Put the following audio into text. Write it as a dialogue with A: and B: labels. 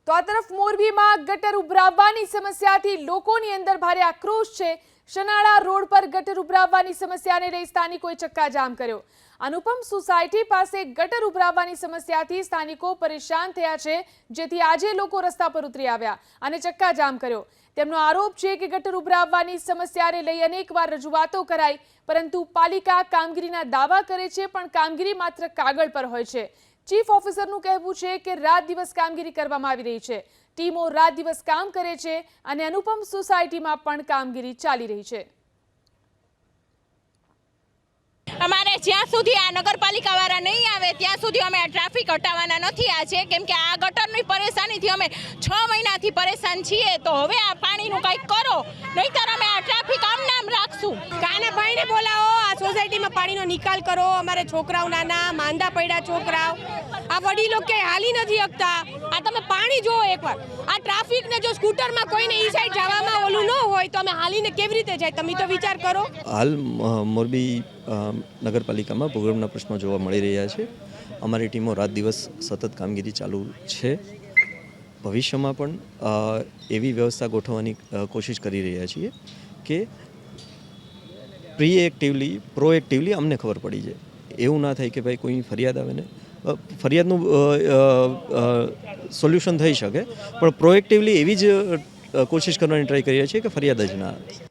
A: તો આ તરફ મોરબીમાં ગટર ઉભરાવવાની સમસ્યાથી લોકોની અંદર ભારે આક્રોશ છે। શનાળા રોડ પર ગટર ઉભરાવવાની સમસ્યાને લઈ સ્થાનિકોએ ચક્કાજામ કર્યો। અનુપમ સોસાયટી પાસે ગટર ઉભરાવવાની સમસ્યાથી સ્થાનિકો પરેશાન થયા છે, જેથી આજે લોકો રસ્તા પર ઉતરી આવ્યા અને ચક્કાજામ કર્યો। તેમનો આરોપ છે કે ગટર ઉભરાવવાની સમસ્યાને લઈ અનેકવાર રજૂઆતો કરાઈ, પરંતુ પાલિકા કામગીરીના દાવા કરે છે, પણ કામગીરી માત્ર કાગળ પર હોય છે। ચીફ ઓફિસરનું કહેવું છે કે રાત દિવસ કામગીરી કરવામાં આવી રહી છે। ટીમો રાત દિવસ કામ કરે છે અને અનુપમ સોસાયટીમાં પણ કામગીરી ચાલી રહી છે।
B: અમારે જ્યાં સુધી આ નગરપાલિકા વાળા નહીં આવે ત્યાં સુધી અમે આ ટ્રાફિક હટાવવાના નથી આજે, કેમ કે આ ગટરની પરેશાનીથી અમે 6 મહિનાથી પરેશાન છીએ। તો હવે આ પાણીનું કંઈક કરો, નહીંતર અમે આ ટ્રાફિક આમ નામ રાખશું।
C: કાનાભાઈને બોલાવો, આ સોસાયટીમાં પાણીનો નિકાલ કરો। અમારે છોકરાઓ નાના માંદા પડ્યા છોકરાઓ, આ વડીલો કે હાલી નથી શકતા। આ તમે પાણી જોવો એકવાર, આ ટ્રાફિકને જો સ્કૂટરમાં કોઈને ઈ સાઈડ જવામાં ઓલું ન હોય તો અમે હાલીને કેવી રીતે જાય, તમે તો વિચાર કરો।
D: હાલ મોરબી નગરપાલિકામાં ભૂગર્ભના પ્રશ્નો જોવા મળી રહ્યા છે। અમારી ટીમો રાત દિવસ સતત કામગીરી ચાલુ છે। ભવિષ્યમાં પણ એવી વ્યવસ્થા ગોઠવવાની કોશિશ કરી રહ્યા છીએ કે પ્રોએક્ટિવલી અમને ખબર પડી જાય। એવું ના થાય કે ભાઈ કોઈ ફરિયાદ આવે ને ફરિયાદનું સોલ્યુશન થઈ શકે, પણ પ્રોએક્ટિવલી એવી જ કોશિશ કરવાની ટ્રાય કરીએ છીએ કે ફરિયાદ જ ના આવે।